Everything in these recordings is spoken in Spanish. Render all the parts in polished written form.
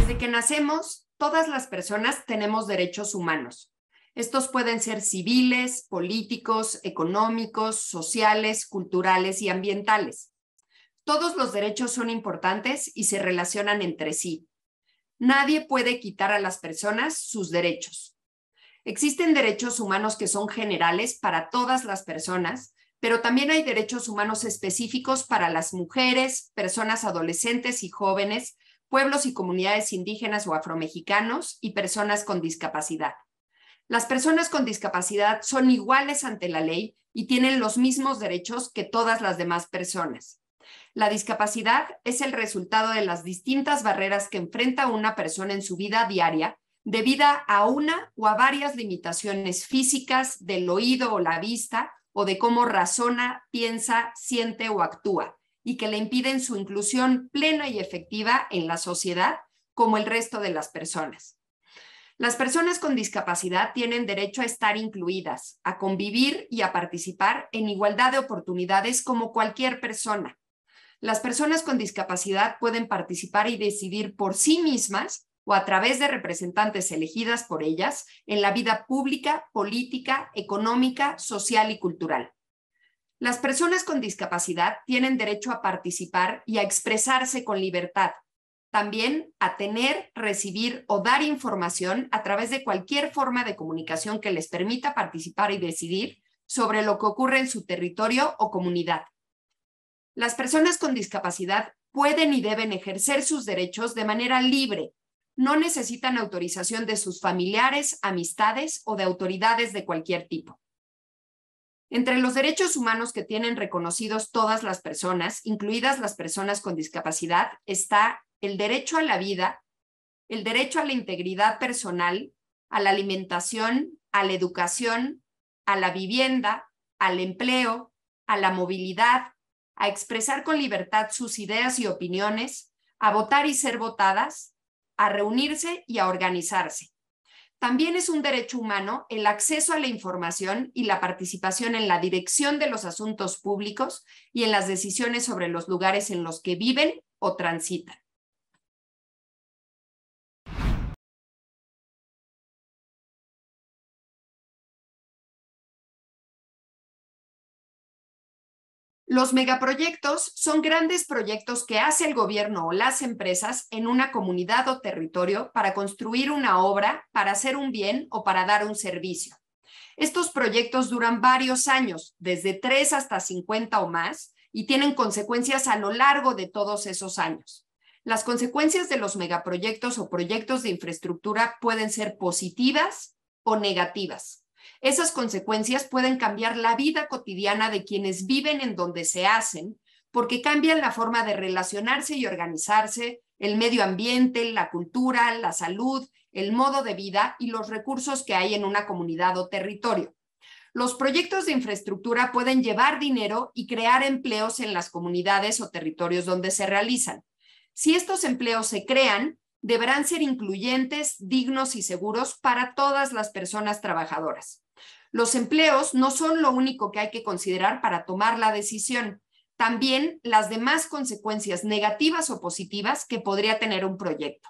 Desde que nacemos, todas las personas tenemos derechos humanos. Estos pueden ser civiles, políticos, económicos, sociales, culturales y ambientales. Todos los derechos son importantes y se relacionan entre sí. Nadie puede quitar a las personas sus derechos. Existen derechos humanos que son generales para todas las personas, pero también hay derechos humanos específicos para las mujeres, personas adolescentes y jóvenes, pueblos y comunidades indígenas o afromexicanos y personas con discapacidad. Las personas con discapacidad son iguales ante la ley y tienen los mismos derechos que todas las demás personas. La discapacidad es el resultado de las distintas barreras que enfrenta una persona en su vida diaria debido a una o a varias limitaciones físicas del oído o la vista o de cómo razona, piensa, siente o actúa, y que le impiden su inclusión plena y efectiva en la sociedad como el resto de las personas. Las personas con discapacidad tienen derecho a estar incluidas, a convivir y a participar en igualdad de oportunidades como cualquier persona. Las personas con discapacidad pueden participar y decidir por sí mismas o a través de representantes elegidas por ellas en la vida pública, política, económica, social y cultural. Las personas con discapacidad tienen derecho a participar y a expresarse con libertad. También a tener, recibir o dar información a través de cualquier forma de comunicación que les permita participar y decidir sobre lo que ocurre en su territorio o comunidad. Las personas con discapacidad pueden y deben ejercer sus derechos de manera libre. No necesitan autorización de sus familiares, amistades o de autoridades de cualquier tipo. Entre los derechos humanos que tienen reconocidos todas las personas, incluidas las personas con discapacidad, está el derecho a la vida, el derecho a la integridad personal, a la alimentación, a la educación, a la vivienda, al empleo, a la movilidad, a expresar con libertad sus ideas y opiniones, a votar y ser votadas, a reunirse y a organizarse. También es un derecho humano el acceso a la información y la participación en la dirección de los asuntos públicos y en las decisiones sobre los lugares en los que viven o transitan. Los megaproyectos son grandes proyectos que hace el gobierno o las empresas en una comunidad o territorio para construir una obra, para hacer un bien o para dar un servicio. Estos proyectos duran varios años, desde 3 hasta 50 o más, y tienen consecuencias a lo largo de todos esos años. Las consecuencias de los megaproyectos o proyectos de infraestructura pueden ser positivas o negativas. Esas consecuencias pueden cambiar la vida cotidiana de quienes viven en donde se hacen, porque cambian la forma de relacionarse y organizarse, el medio ambiente, la cultura, la salud, el modo de vida y los recursos que hay en una comunidad o territorio. Los proyectos de infraestructura pueden llevar dinero y crear empleos en las comunidades o territorios donde se realizan. Si estos empleos se crean, deberán ser incluyentes, dignos y seguros para todas las personas trabajadoras. Los empleos no son lo único que hay que considerar para tomar la decisión, también las demás consecuencias negativas o positivas que podría tener un proyecto.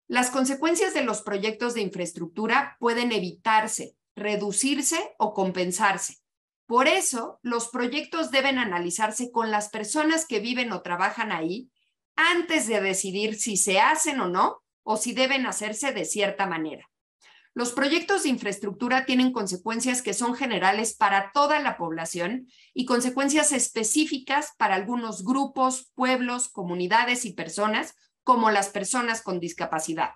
Las consecuencias de los proyectos de infraestructura pueden evitarse, reducirse o compensarse. Por eso, los proyectos deben analizarse con las personas que viven o trabajan ahí antes de decidir si se hacen o no, o si deben hacerse de cierta manera. Los proyectos de infraestructura tienen consecuencias que son generales para toda la población y consecuencias específicas para algunos grupos, pueblos, comunidades y personas, como las personas con discapacidad.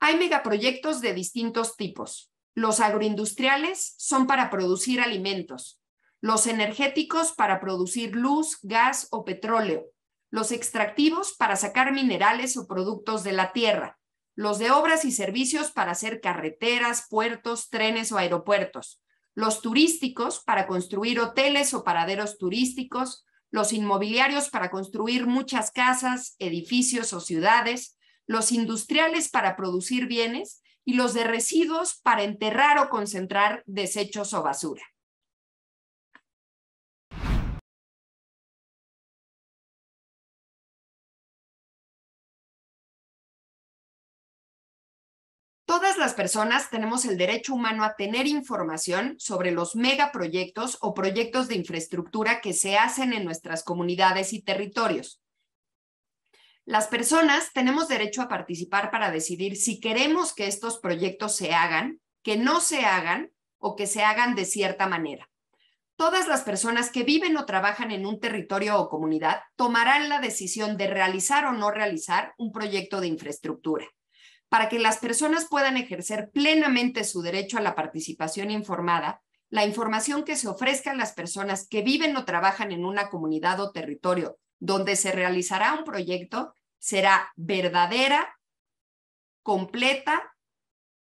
Hay megaproyectos de distintos tipos. Los agroindustriales son para producir alimentos, los energéticos para producir luz, gas o petróleo, los extractivos para sacar minerales o productos de la tierra, los de obras y servicios para hacer carreteras, puertos, trenes o aeropuertos, los turísticos para construir hoteles o paraderos turísticos, los inmobiliarios para construir muchas casas, edificios o ciudades, los industriales para producir bienes y los de residuos para enterrar o concentrar desechos o basura. Todas las personas tenemos el derecho humano a tener información sobre los megaproyectos o proyectos de infraestructura que se hacen en nuestras comunidades y territorios. Las personas tenemos derecho a participar para decidir si queremos que estos proyectos se hagan, que no se hagan o que se hagan de cierta manera. Todas las personas que viven o trabajan en un territorio o comunidad tomarán la decisión de realizar o no realizar un proyecto de infraestructura. Para que las personas puedan ejercer plenamente su derecho a la participación informada, la información que se ofrezca a las personas que viven o trabajan en una comunidad o territorio donde se realizará un proyecto será verdadera, completa,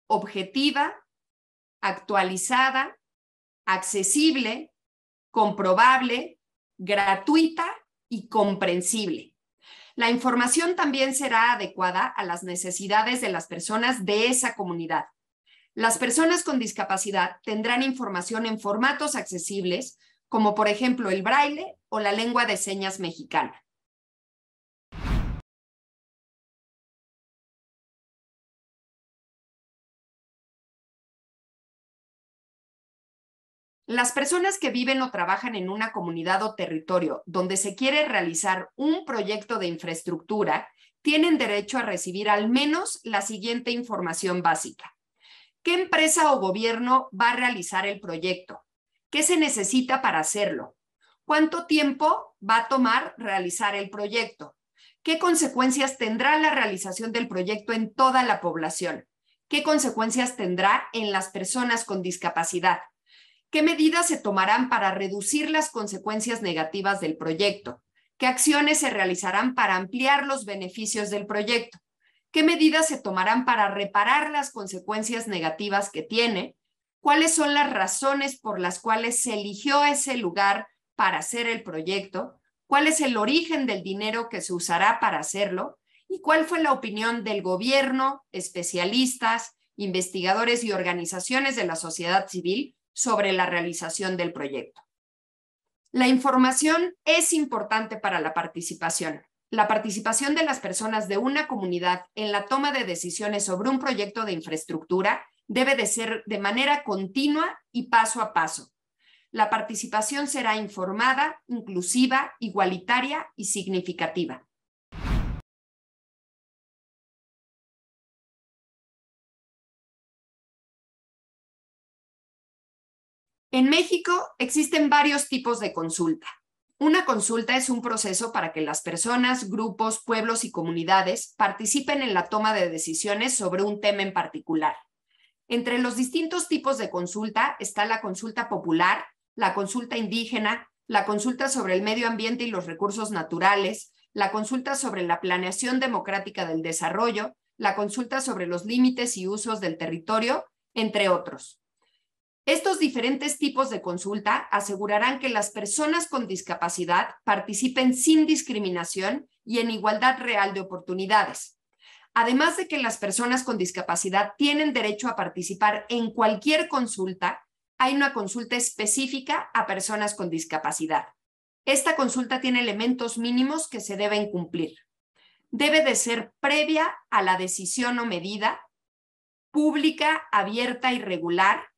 objetiva, actualizada, accesible, comprobable, gratuita y comprensible. La información también será adecuada a las necesidades de las personas de esa comunidad. Las personas con discapacidad tendrán información en formatos accesibles, como por ejemplo el braille o la lengua de señas mexicana. Las personas que viven o trabajan en una comunidad o territorio donde se quiere realizar un proyecto de infraestructura tienen derecho a recibir al menos la siguiente información básica. ¿Qué empresa o gobierno va a realizar el proyecto? ¿Qué se necesita para hacerlo? ¿Cuánto tiempo va a tomar realizar el proyecto? ¿Qué consecuencias tendrá la realización del proyecto en toda la población? ¿Qué consecuencias tendrá en las personas con discapacidad? ¿Qué medidas se tomarán para reducir las consecuencias negativas del proyecto? ¿Qué acciones se realizarán para ampliar los beneficios del proyecto? ¿Qué medidas se tomarán para reparar las consecuencias negativas que tiene? ¿Cuáles son las razones por las cuales se eligió ese lugar para hacer el proyecto? ¿Cuál es el origen del dinero que se usará para hacerlo? ¿Y cuál fue la opinión del gobierno, especialistas, investigadores y organizaciones de la sociedad civil sobre la realización del proyecto? La información es importante para la participación. La participación de las personas de una comunidad en la toma de decisiones sobre un proyecto de infraestructura debe de ser de manera continua y paso a paso. La participación será informada, inclusiva, igualitaria y significativa. En México existen varios tipos de consulta. Una consulta es un proceso para que las personas, grupos, pueblos y comunidades participen en la toma de decisiones sobre un tema en particular. Entre los distintos tipos de consulta está la consulta popular, la consulta indígena, la consulta sobre el medio ambiente y los recursos naturales, la consulta sobre la planeación democrática del desarrollo, la consulta sobre los límites y usos del territorio, entre otros. Estos diferentes tipos de consulta asegurarán que las personas con discapacidad participen sin discriminación y en igualdad real de oportunidades. Además de que las personas con discapacidad tienen derecho a participar en cualquier consulta, hay una consulta específica a personas con discapacidad. Esta consulta tiene elementos mínimos que se deben cumplir. Debe de ser previa a la decisión o medida, pública, abierta y regular,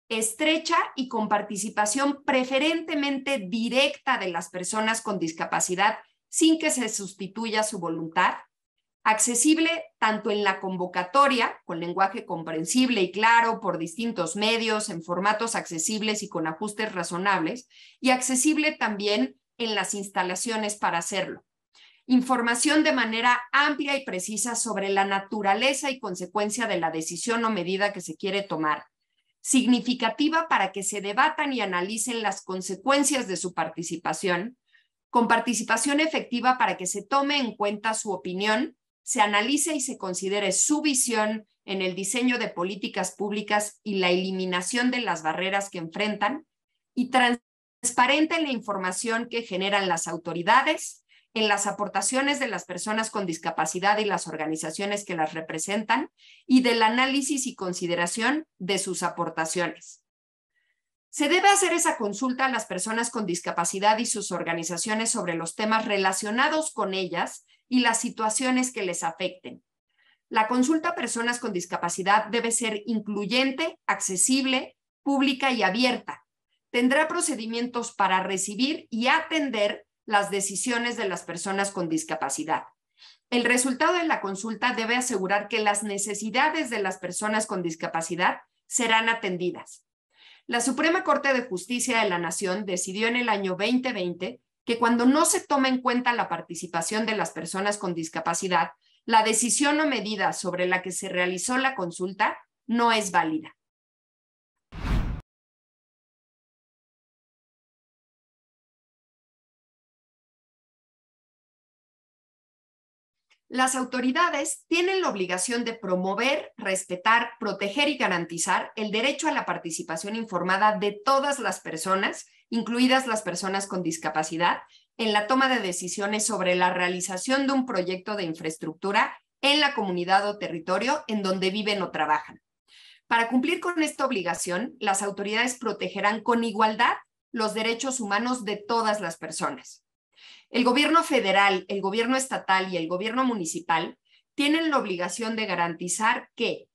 estrecha y con participación preferentemente directa de las personas con discapacidad sin que se sustituya su voluntad, accesible tanto en la convocatoria, con lenguaje comprensible y claro por distintos medios, en formatos accesibles y con ajustes razonables, y accesible también en las instalaciones para hacerlo. Información de manera amplia y precisa sobre la naturaleza y consecuencia de la decisión o medida que se quiere tomar, significativa para que se debatan y analicen las consecuencias de su participación, con participación efectiva para que se tome en cuenta su opinión, se analice y se considere su visión en el diseño de políticas públicas y la eliminación de las barreras que enfrentan, y transparente en la información que generan las autoridades, en las aportaciones de las personas con discapacidad y las organizaciones que las representan, y del análisis y consideración de sus aportaciones. Se debe hacer esa consulta a las personas con discapacidad y sus organizaciones sobre los temas relacionados con ellas y las situaciones que les afecten. La consulta a personas con discapacidad debe ser incluyente, accesible, pública y abierta. Tendrá procedimientos para recibir y atender las decisiones de las personas con discapacidad. El resultado de la consulta debe asegurar que las necesidades de las personas con discapacidad serán atendidas. La Suprema Corte de Justicia de la Nación decidió en el año 2020 que cuando no se toma en cuenta la participación de las personas con discapacidad, la decisión o medida sobre la que se realizó la consulta no es válida. Las autoridades tienen la obligación de promover, respetar, proteger y garantizar el derecho a la participación informada de todas las personas, incluidas las personas con discapacidad, en la toma de decisiones sobre la realización de un proyecto de infraestructura en la comunidad o territorio en donde viven o trabajan. Para cumplir con esta obligación, las autoridades protegerán con igualdad los derechos humanos de todas las personas. El gobierno federal, el gobierno estatal y el gobierno municipal tienen la obligación de garantizar que,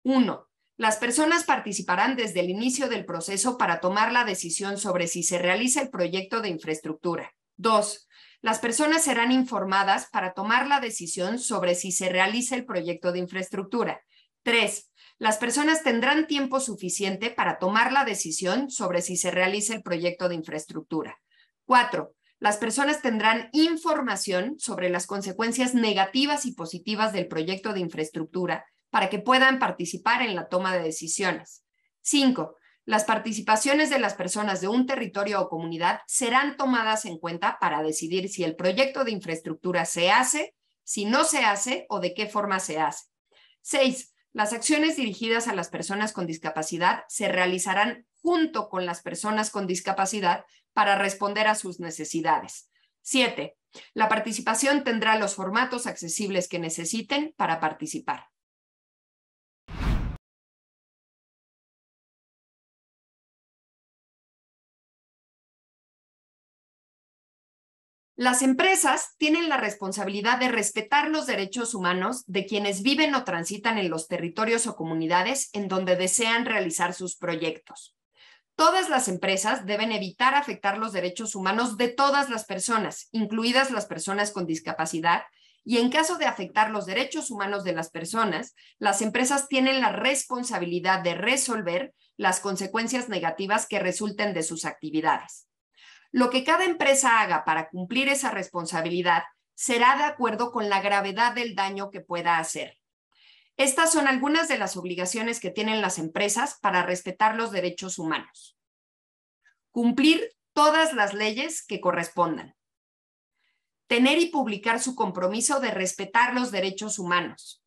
1. Las personas participarán desde el inicio del proceso para tomar la decisión sobre si se realiza el proyecto de infraestructura. 2. Las personas serán informadas para tomar la decisión sobre si se realiza el proyecto de infraestructura. 3. Las personas tendrán tiempo suficiente para tomar la decisión sobre si se realiza el proyecto de infraestructura. 4. Las personas tendrán información sobre las consecuencias negativas y positivas del proyecto de infraestructura para que puedan participar en la toma de decisiones. 5. Las participaciones de las personas de un territorio o comunidad serán tomadas en cuenta para decidir si el proyecto de infraestructura se hace, si no se hace o de qué forma se hace. 6. Las acciones dirigidas a las personas con discapacidad se realizarán junto con las personas con discapacidad para responder a sus necesidades. 7. La participación tendrá los formatos accesibles que necesiten para participar. Las empresas tienen la responsabilidad de respetar los derechos humanos de quienes viven o transitan en los territorios o comunidades en donde desean realizar sus proyectos. Todas las empresas deben evitar afectar los derechos humanos de todas las personas, incluidas las personas con discapacidad, y en caso de afectar los derechos humanos de las personas, las empresas tienen la responsabilidad de resolver las consecuencias negativas que resulten de sus actividades. Lo que cada empresa haga para cumplir esa responsabilidad será de acuerdo con la gravedad del daño que pueda hacer. Estas son algunas de las obligaciones que tienen las empresas para respetar los derechos humanos. Cumplir todas las leyes que correspondan. Tener y publicar su compromiso de respetar los derechos humanos.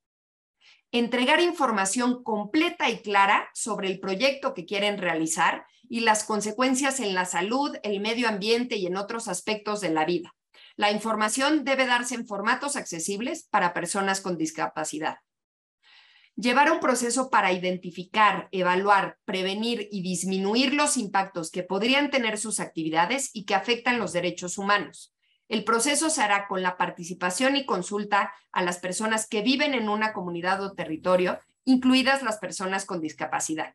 Entregar información completa y clara sobre el proyecto que quieren realizar y las consecuencias en la salud, el medio ambiente y en otros aspectos de la vida. La información debe darse en formatos accesibles para personas con discapacidad. Llevar un proceso para identificar, evaluar, prevenir y disminuir los impactos que podrían tener sus actividades y que afectan los derechos humanos. El proceso se hará con la participación y consulta a las personas que viven en una comunidad o territorio, incluidas las personas con discapacidad,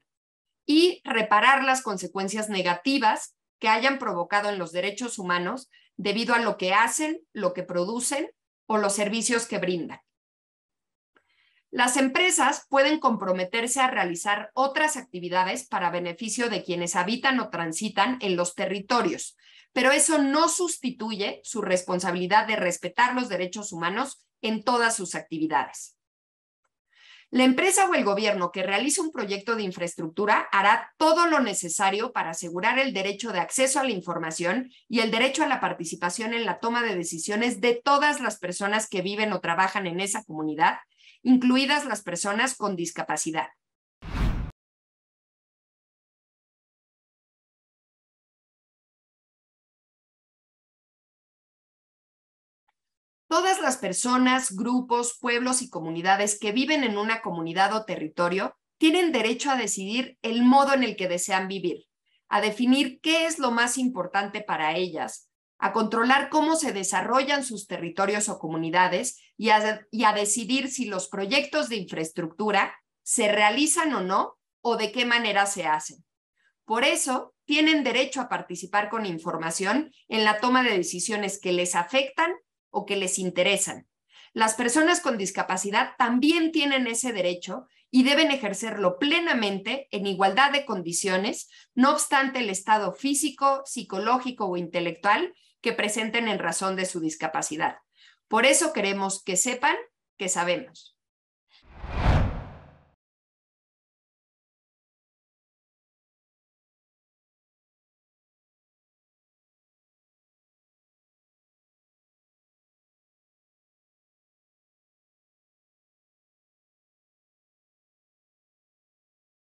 y reparar las consecuencias negativas que hayan provocado en los derechos humanos debido a lo que hacen, lo que producen o los servicios que brindan. Las empresas pueden comprometerse a realizar otras actividades para beneficio de quienes habitan o transitan en los territorios, pero eso no sustituye su responsabilidad de respetar los derechos humanos en todas sus actividades. La empresa o el gobierno que realice un proyecto de infraestructura hará todo lo necesario para asegurar el derecho de acceso a la información y el derecho a la participación en la toma de decisiones de todas las personas que viven o trabajan en esa comunidad, incluidas las personas con discapacidad. Todas las personas, grupos, pueblos y comunidades que viven en una comunidad o territorio tienen derecho a decidir el modo en el que desean vivir, a definir qué es lo más importante para ellas, a controlar cómo se desarrollan sus territorios o comunidades y a decidir si los proyectos de infraestructura se realizan o no o de qué manera se hacen. Por eso, tienen derecho a participar con información en la toma de decisiones que les afectan o que les interesan. Las personas con discapacidad también tienen ese derecho y deben ejercerlo plenamente en igualdad de condiciones, no obstante el estado físico, psicológico o intelectual que presenten en razón de su discapacidad. Por eso queremos que sepan que sabemos.